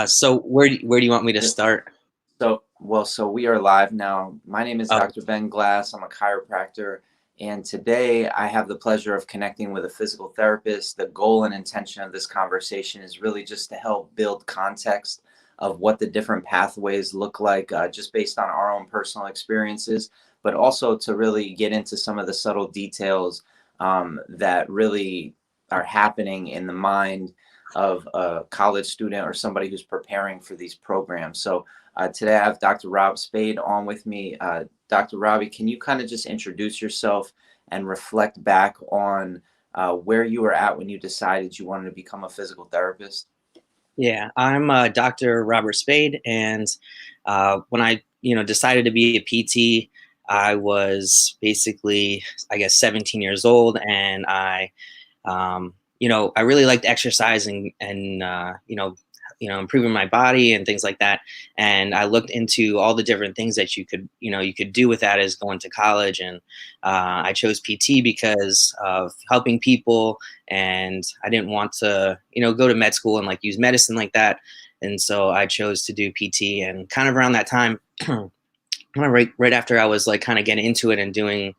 So where do you want me to Yep. start? So we are live now. My name is Uh, Dr. Ben Glass. I'm a chiropractor, and today I have the pleasure of connecting with a physical therapist. The goal and intention of this conversation is really just to help build context of what the different pathways look like, just based on our own personal experiences, but also to really get into some of the subtle details that really are happening in the mind of a college student or somebody who's preparing for these programs. So today I have Dr. Rob Spade on with me. Dr. Robbie, can you kind of just introduce yourself and reflect back on where you were at when you decided you wanted to become a physical therapist? yeah, I'm Dr. Robert Spade, and when I decided to be a PT, I was basically, I guess, 17 years old, and I really liked exercising and improving my body and things like that. And I looked into all the different things that you could do with that as going to college. And I chose PT because of helping people, and I didn't want to go to med school and like use medicine like that. And so I chose to do PT. And kind of around that time, right after I was like kind of getting into it and doing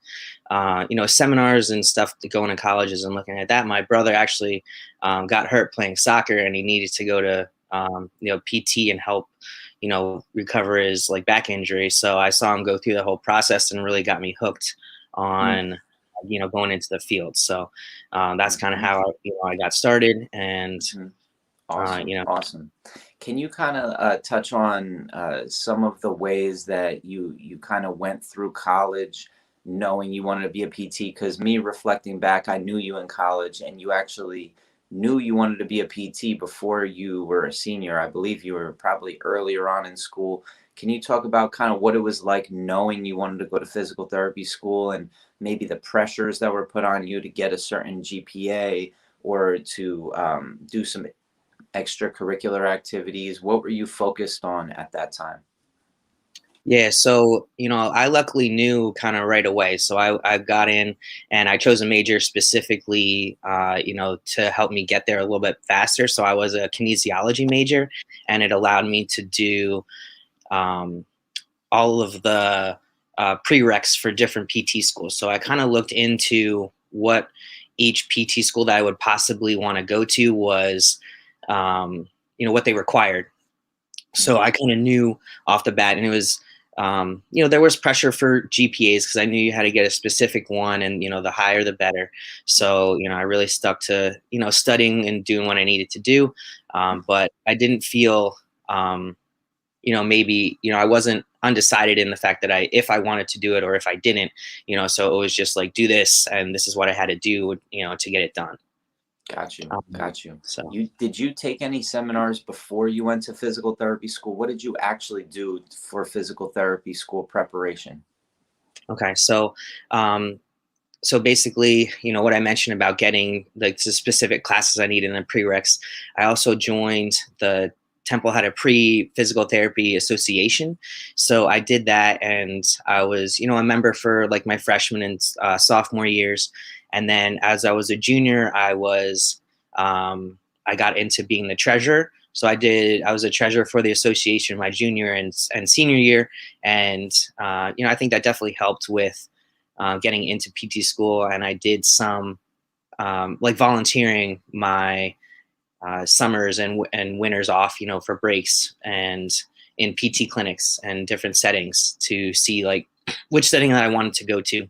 seminars and stuff to going to colleges and looking at that. My brother actually got hurt playing soccer, and he needed to go to PT and help recover his like back injury. So I saw him go through the whole process and really got me hooked on going into the field. So that's kind of Mm-hmm. how I got started, and Hmm. uh, Awesome, you know awesome. Can you kind of touch on some of the ways that you kind of went through college, knowing you wanted to be a PT? Because me reflecting back, I knew you in college, and you actually knew you wanted to be a PT before you were a senior. I believe you were probably earlier on in school. Can you talk about kind of what it was like knowing you wanted to go to physical therapy school, and maybe the pressures that were put on you to get a certain GPA or to do some extracurricular activities? What were you focused on at that time? Yeah, so I luckily knew kind of right away. So I got in, and I chose a major specifically, to help me get there a little bit faster. So I was a kinesiology major, and it allowed me to do um, all of the prereqs for different PT schools. So I kind of looked into what each PT school that I would possibly want to go to was, what they required. So Mhm. I kind of knew off the bat, and it was, there was pressure for GPAs because I knew you had to get a specific one, and the higher the better. So I really stuck to studying and doing what I needed to do, but I didn't feel, maybe I wasn't undecided in the fact that if I wanted to do it or if I didn't, so it was just like do this, and this is what I had to do, to get it done. Got you. Um, Got you. so. Did you take any seminars before you went to physical therapy school? What did you actually do for physical therapy school preparation? Okay, um, so basically, what I mentioned about getting like the specific classes I need in the prereqs, I also joined the Temple had a pre-physical therapy association. So I did that, and I was, a member for like my freshman and sophomore years. And then as I was a junior, I got into being the treasurer. So I was a treasurer for the association my junior and senior year. And, I think that definitely helped with getting into PT school, and I did some like volunteering my summers and winters off, for breaks and in PT clinics and different settings to see like which setting that I wanted to go to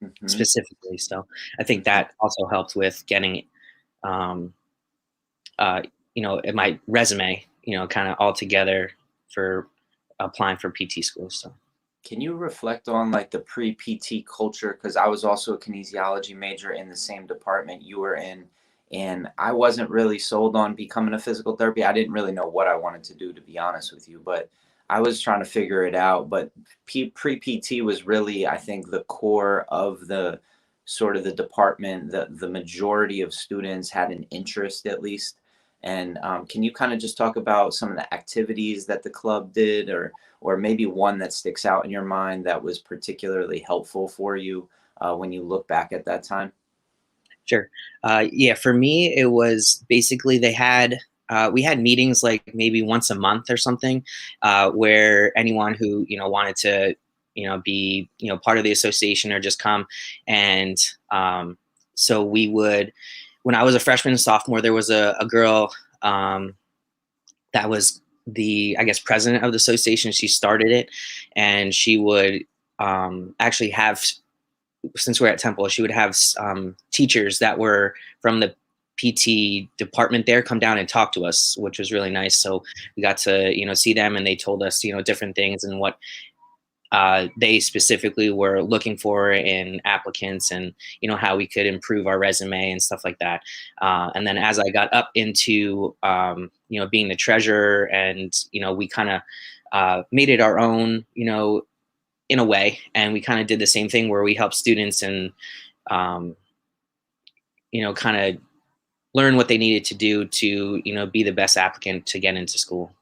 Hmm. specifically. So I think Hmm. that also helped with getting, um, in my resume, kind of all together for applying for PT school. So. Can you reflect on like the pre-PT culture? Because I was also a kinesiology major in the same department you were in, and I wasn't really sold on becoming a physical therapy. I didn't really know what I wanted to do, to be honest with you, but I was trying to figure it out. But pre-PT was really, I think, the core of the sort of the department. The majority of students had an interest, at least. And can you kind of just talk about some of the activities that the club did, or maybe one that sticks out in your mind that was particularly helpful for you when you look back at that time? Sure. Yeah, for me, it was basically they had we had meetings like maybe once a month or something, where anyone who wanted to be part of the association or just come. And so we would, when I was a freshman and sophomore, there was a girl that was the, I guess, president of the association. She started it, and she would actually have, since we're at Temple, she would have teachers that were from the PT department there come down and talk to us, which was really nice. So we got to see them, and they told us different things and what they specifically were looking for in applicants, and how we could improve our resume and stuff like that. And then as I got up into being the treasurer, and we kind of made it our own, in a way, and we kind of did the same thing where we help students and kind of learn what they needed to do to be the best applicant to get into school.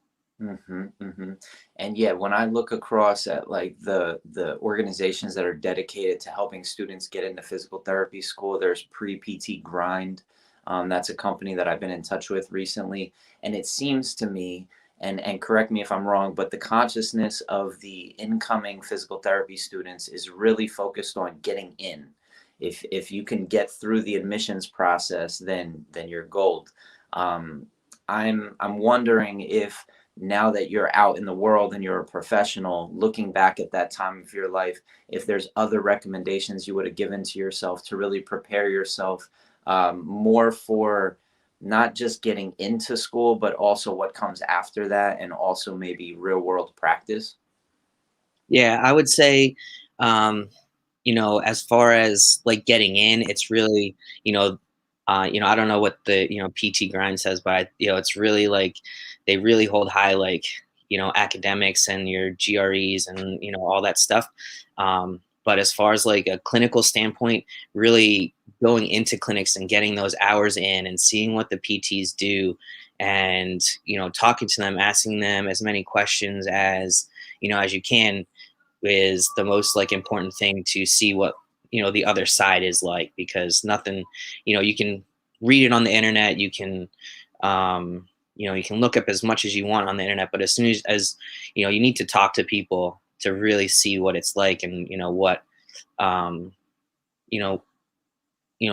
And yeah, when I look across at like the organizations that are dedicated to helping students get into physical therapy school, there's Pre-PT Grind. That's a company that I've been in touch with recently, and it seems to me, and correct me if I'm wrong, but the consciousness of the incoming physical therapy students is really focused on getting in. If you can get through the admissions process, then you're gold. I'm wondering if, now that you're out in the world and you're a professional, looking back at that time of your life, if there's other recommendations you would have given to yourself to really prepare yourself more for not just getting into school, but also what comes after that, and also maybe real world practice. Yeah, I would say, as far as like getting in, it's really, I don't know what the, PT Grind says, but it's really like they really hold high, like, academics and your GREs and, all that stuff. But as far as like a clinical standpoint, really going into clinics and getting those hours in and seeing what the PTs do, and, talking to them, asking them as many questions as you can, is the most like important thing to see what the other side is like. Because nothing, you can read it on the internet, you can you can look up as much as you want on the internet, but as soon as you need to talk to people to really see what it's like, and what you know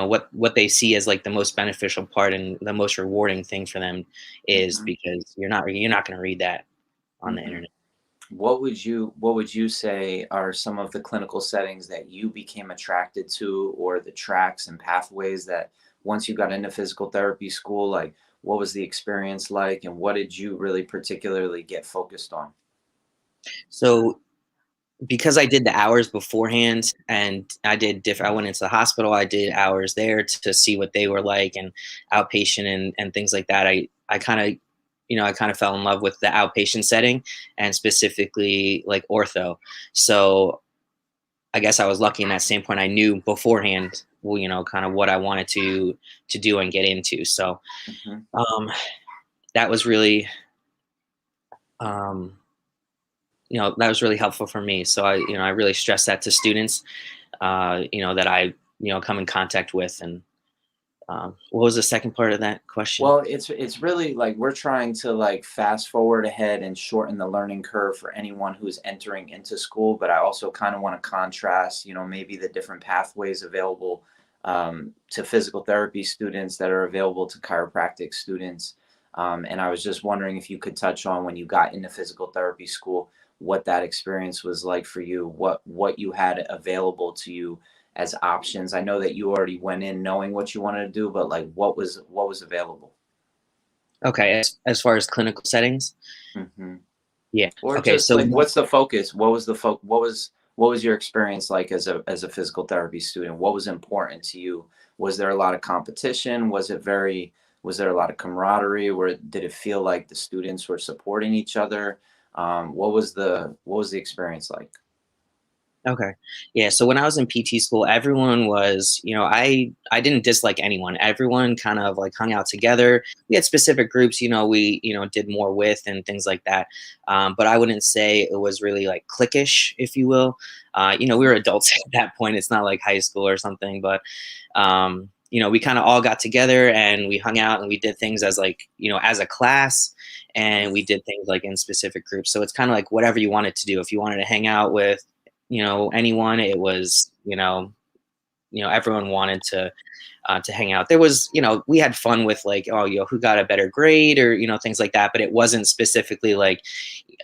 what they see as like the most beneficial part and the most rewarding thing for them is, hmm because you're not going to read that on the hmm internet. What would you say are some of the clinical settings that you became attracted to, or the tracks and pathways that once you got into physical therapy school, like what was the experience like, and what did you really particularly get focused on? So because I did the hours beforehand, and I went into the hospital, I did hours there to see what they were like, and outpatient and things like that. I kind of, I kind of fell in love with the outpatient setting, and specifically like ortho. So I guess I was lucky in that standpoint. I knew beforehand, well, kind of what I wanted to do and get into. So hmm um, that was really, um, that was really helpful for me. So I really stress that to students, that I, come in contact with. And what was the second part of that question? Well, it's really like we're trying to like fast forward ahead and shorten the learning curve for anyone who's entering into school, but I also kind of want to contrast, maybe the different pathways available to physical therapy students that are available to chiropractic students. And I was just wondering if you could touch on, when you got into physical therapy school, what that experience was like for you, what you had available to you as options. I know that you already went in knowing what you wanted to do, but like what was available? Okay, as far as clinical settings, hmm yeah. Or Okay, just so like what's the focus? What was your experience like as a physical therapy student? What was important to you? Was there a lot of competition? Was there a lot of camaraderie? Or did it feel like the students were supporting each other? What was the experience like? Okay. Yeah. So when I was in PT school, everyone was, I didn't dislike anyone. Everyone kind of like hung out together. We had specific groups, we, did more with and things like that. But I wouldn't say it was really like cliquish, if you will. We were adults at that point. It's not like high school or something, but, we kind of all got together and we hung out and we did things as like, as a class, and we did things like in specific groups. So it's kind of like whatever you wanted to do. If you wanted to hang out with, anyone, it was, everyone wanted to hang out. There was, we had fun with like, oh, who got a better grade or, things like that. But it wasn't specifically like,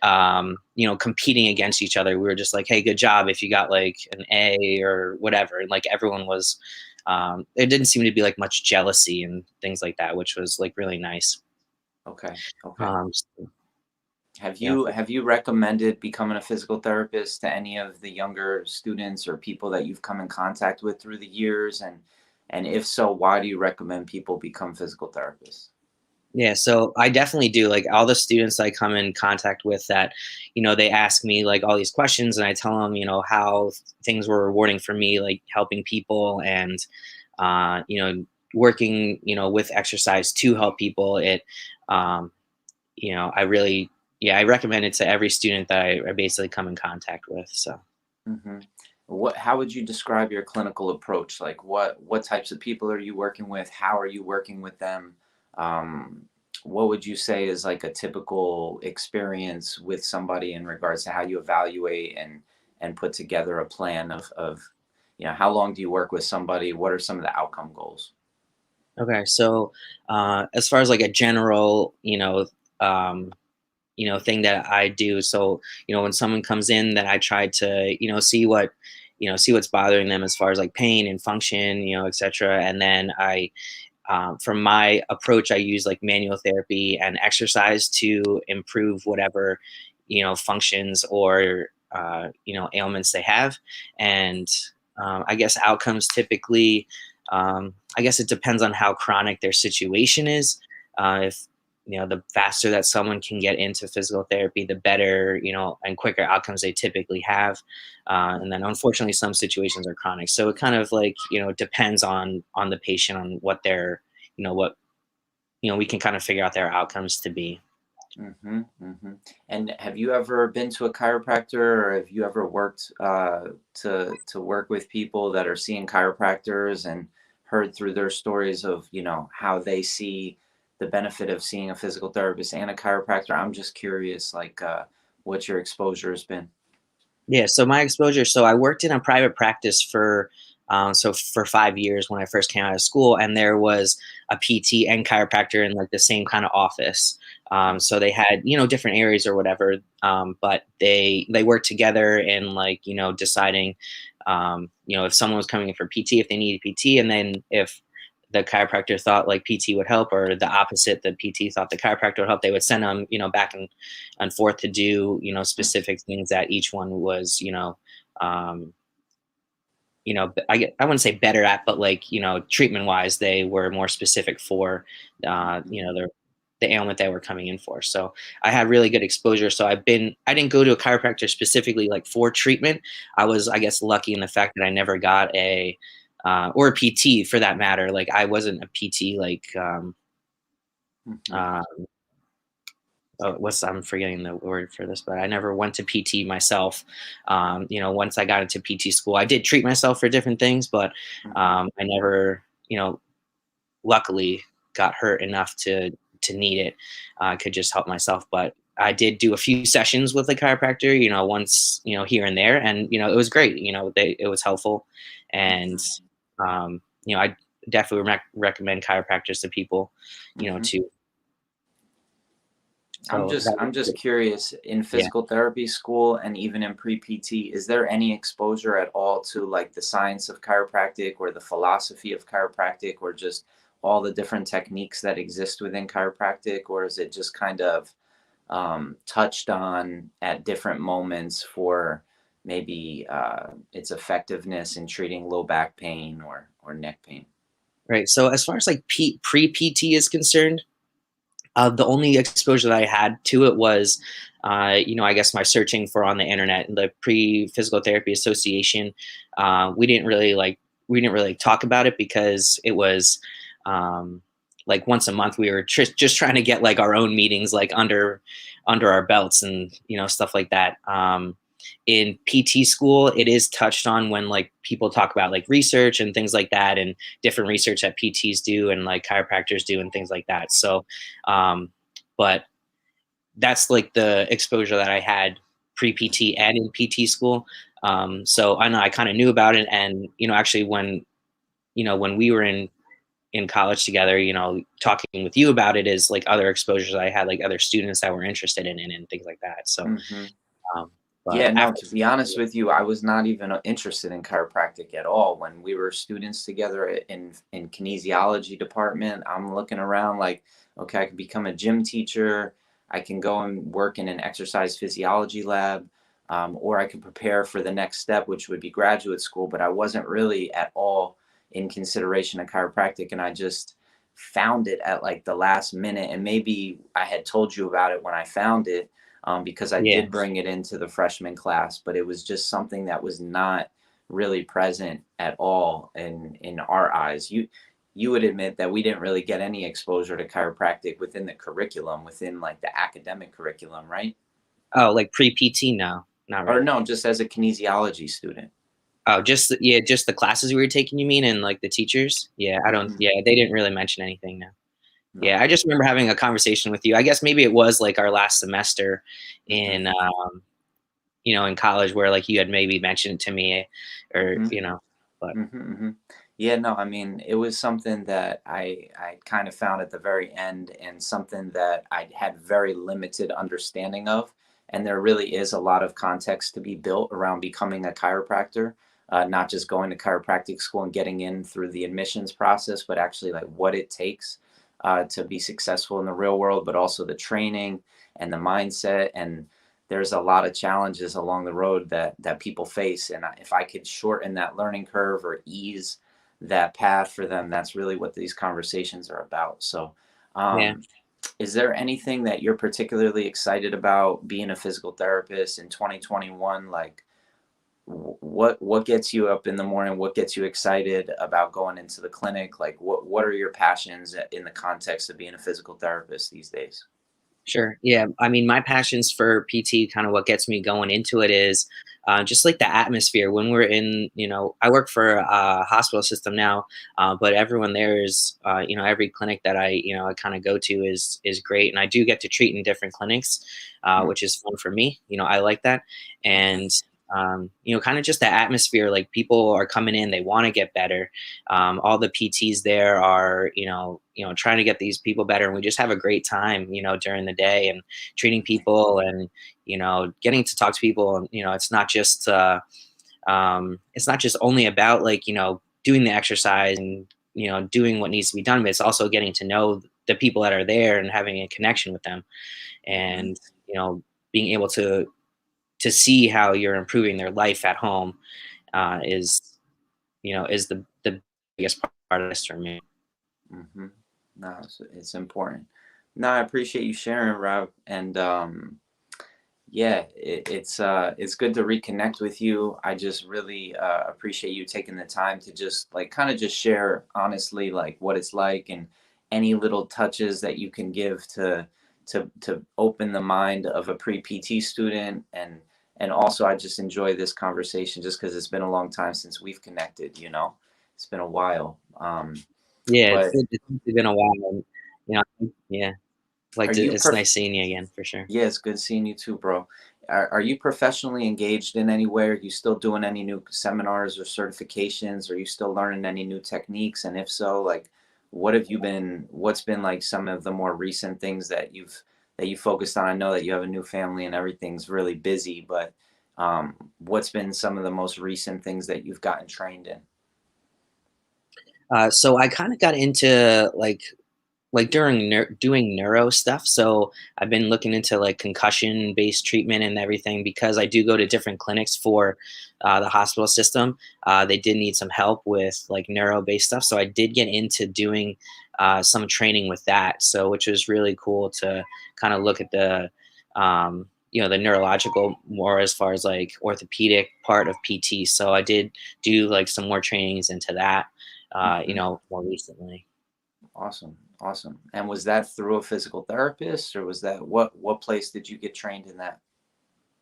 competing against each other. We were just like, hey, good job if you got like an A or whatever. And like everyone was, there didn't seem to be like much jealousy and things like that, which was like really nice. Okay. Okay. So, Have yeah. you recommended becoming a physical therapist to any of the younger students or people that you've come in contact with through the years? And if so, why do you recommend people become physical therapists? Yeah, so I definitely do. Like all the students I come in contact with that, they ask me like all these questions and I tell them, how things were rewarding for me, like helping people and, working, with exercise to help people. Um, I really, yeah, I recommend it to every student that I basically come in contact with. So. Hmm. How would you describe your clinical approach? Like what types of people are you working with? How are you working with them? Um, what would you say is like a typical experience with somebody in regards to how you evaluate and put together a plan of how long do you work with somebody? What are some of the outcome goals? Okay, so as far as like a general, um, thing that I do. So, when someone comes in, then I try to, see what's bothering them as far as like pain and function, et cetera. And then from my approach, I use like manual therapy and exercise to improve whatever, functions or, ailments they have. And I guess outcomes typically, I guess it depends on how chronic their situation is. If the faster that someone can get into physical therapy, the better, and quicker outcomes they typically have. And then unfortunately, some situations are chronic. So it kind of like, depends on the patient, on what their, what, we can kind of figure out their outcomes to be. Hmm. Hmm. And have you ever been to a chiropractor, or have you ever worked to work with people that are seeing chiropractors and heard through their stories of how they see the benefit of seeing a physical therapist and a chiropractor? I'm just curious, like what your exposure has been. Yeah, so my exposure. So I worked in a private practice for 5 years when I first came out of school, and there was a PT and chiropractor in like the same kind of office. So they had different areas or whatever, but they worked together in like deciding, if someone was coming in for PT, if they needed PT, and then if the chiropractor thought like PT would help, or the opposite, the PT thought the chiropractor would help, they would send them, back and forth to do, specific things that each one was, um, I wouldn't say better at, but like, treatment wise, they were more specific for, the ailment they were coming in for. So I had really good exposure. So I didn't go to a chiropractor specifically like for treatment. I was, I guess, lucky in the fact that I never got or a PT for that matter. Like I wasn't a PT, like, Mhm. uh, I'm forgetting the word for this, but I never went to PT myself. Once I got into PT school, I did treat myself for different things, but Mhm. I never, luckily got hurt enough to need it. I could just help myself, but I did do a few sessions with a chiropractor, once, here and there, and it was great. It was helpful, and Mhm. I definitely recommend chiropractors to people, Mhm. too. So that I'm just was, curious, in yeah. physical therapy school and even in pre-PT, is there any exposure at all to like the science of chiropractic or the philosophy of chiropractic or just all the different techniques that exist within chiropractic, or is it just kind of touched on at different moments for maybe its effectiveness in treating low back pain or neck pain? Right. So as far as like pre-PT is concerned, the only exposure that I had to it was, I guess my searching for on the internet, the Pre-Physical Therapy Association. We didn't really talk about it because it was, like once a month we were just trying to get like our own meetings like under our belts and stuff like that. in PT school, it is touched on when like people talk about like research and things like that, and different research that PTs do and like chiropractors do and things like that. So, but that's like the exposure that I had pre-PT and in PT school. So I know I kind of knew about it, and actually when we were in college together, talking with you about it is like other exposures I had, like other students that were interested in it and things like that. So, Hmm. um, but Yeah, no, after, to be honest with you, I was not even interested in chiropractic at all. When we were students together in kinesiology department, I'm looking around like, okay, I could become a gym teacher. I can go and work in an exercise physiology lab, or I could prepare for the next step, which would be graduate school. But I wasn't really at all in consideration of chiropractic, and I just found it at like the last minute. And maybe I had told you about it when I found it, because I yeah, did bring it into the freshman class, but it was just something that was not really present at all in our eyes. You would admit that we didn't really get any exposure to chiropractic within the curriculum, within like the academic curriculum, right? oh, like pre-PT, no, not Or really. no, just as a kinesiology student. Oh, just the classes we were taking, you mean, and like the teachers? Yeah, I don't. Hmm. Yeah, they didn't really mention anything. No. No. Yeah, I just remember having a conversation with you. I guess maybe it was like our last semester Hmm. in in college, where like you had maybe mentioned it to me, or Hmm. but Hmm. Hmm. Yeah, no, I mean, it was something that I kind of found at the very end, and something that I had very limited understanding of. And there really is a lot of context to be built around becoming a chiropractor, not just going to chiropractic school and getting in through the admissions process, but actually like what it takes to be successful in the real world, but also the training and the mindset. And there's a lot of challenges along the road that people face. And if I could shorten that learning curve or ease that path for them, that's really what these conversations are about. So, yeah. um, is there anything that you're particularly excited about being a physical therapist in 2021? Like, what gets you up in the morning? What gets you excited about going into the clinic? Like, what are your passions in the context of being a physical therapist these days? Sure. Yeah. I mean, my passions for PT, kind of what gets me going into it is just like the atmosphere when we're in, I work for a hospital system now, but everyone there is, every clinic that I kind of go to is great. And I do get to treat in different clinics, Mm. which is fun for me. I like that. And, kind of just the atmosphere, like people are coming in, they want to get better. All the PTs there are, trying to get these people better, and we just have a great time, during the day and treating people, and getting to talk to people, and it's not just only about like doing the exercise and doing what needs to be done, but it's also getting to know the people that are there and having a connection with them, Mhm. and being able to see how you're improving their life at home is the biggest part of this for me. Mm-hmm. No, it's important. No, I appreciate you sharing, Rob. And yeah, it's good to reconnect with you. I just really appreciate you taking the time to just like kind of just share honestly like what it's like, and any little touches that you can give to open the mind of a pre-PT student. And also I just enjoy this conversation just because it's been a long time since we've connected, you know. It's been a while. Yeah, But it's been a while, and yeah, are like to. you It's prof- nice seeing you again for sure. Yeah, it's good seeing you too, bro. Are you professionally engaged in any way? Are you still doing any new seminars or certifications? Are you still learning any new techniques? And if so, like, what's been like some of the more recent things that you focused on? I know that you have a new family and everything's really busy, but what's been some of the most recent things that you've gotten trained in? So I kind of got into like during doing neuro stuff. So I've been looking into like concussion based treatment and everything, because I do go to different clinics for the hospital system. They did need some help with like neuro based stuff. So I did get into doing some training with that. So which was really cool to kind of look at the neurological more as far as like orthopedic part of PT. So I did do like some more trainings into that, Hmm. more recently. Awesome, awesome. And was that through a physical therapist, or was that what place did you get trained in that?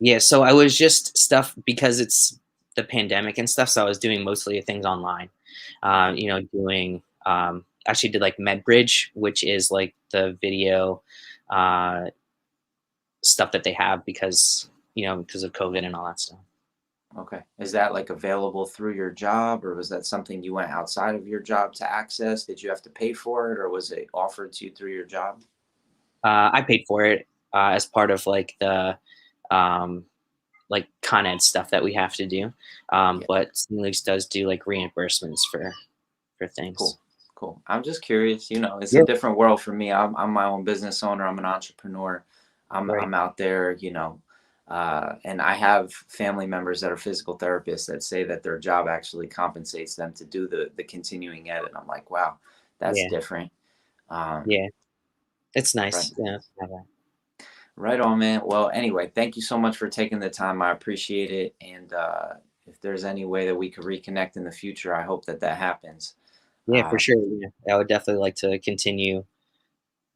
Yeah, so I was just stuff because it's the pandemic and stuff, so I was doing mostly things online. Okay. Doing actually did like MedBridge, which is like the video uh, stuff that they have because of COVID and all that stuff. Okay. Is that like available through your job, or was that something you went outside of your job to access? Did you have to pay for it, or was it offered to you through your job? I paid for it as part of like the um, like Con Ed stuff that we have to do, Yeah. but St. Luke's does do like reimbursements for things. Cool. Cool. I'm just curious, it's a Yeah, different world for me. I'm my own business owner. I'm an entrepreneur. I'm right. out there, and I have family members that are physical therapists that say that their job actually compensates them to do the continuing ed. And I'm like, wow, that's Yeah, different. Um, yeah. It's right. nice. Yeah. To have that. Right on, man. Well, anyway, thank you so much for taking the time. I appreciate it. And if there's any way that we could reconnect in the future, I hope that that happens. Yeah, for Um, sure. Yeah. I would definitely like to continue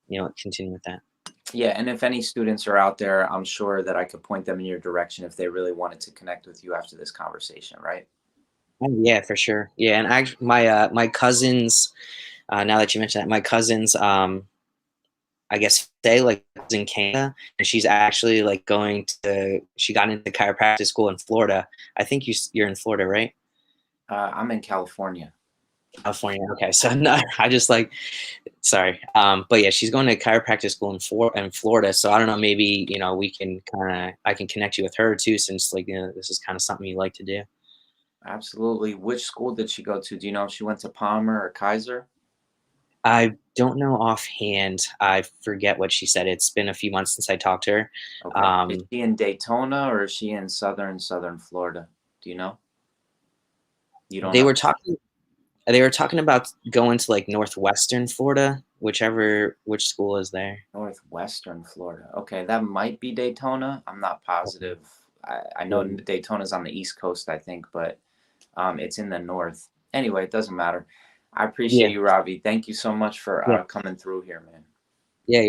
with that. yeah, and if any students are out there, I'm sure that I could point them in your direction if they really wanted to connect with you after this conversation, right? Oh, yeah, for sure. Yeah, and actually, my cousins. Now that you mentioned that, my cousins, I guess they like is in Canada, and she's actually like going to. She got into chiropractic school in Florida. I think you're in Florida, right? I'm in California. California. Okay, so no, I just like sorry. But yeah, she's going to chiropractic school in Florida. So I don't know. Maybe we can I can connect you with her too, since like this is kind of something you like to do. Absolutely. Which school did she go to? Do you know if she went to Palmer or Kaiser? I don't know offhand. I forget what she said. It's been a few months since I talked to her. Okay. Is Um, she in Daytona or is she in southern Florida? Do you know? You don't they know? were talking. They were talking about going to like northwestern Florida, which school is there. Northwestern Florida. Okay, that might be Daytona. I'm not Okay. positive. I know Yeah. Daytona's on the East Coast, I think, but it's in the north. Anyway, it doesn't matter. I appreciate Yeah. you, Ravi. Thank you so much for Yeah. coming through here, man.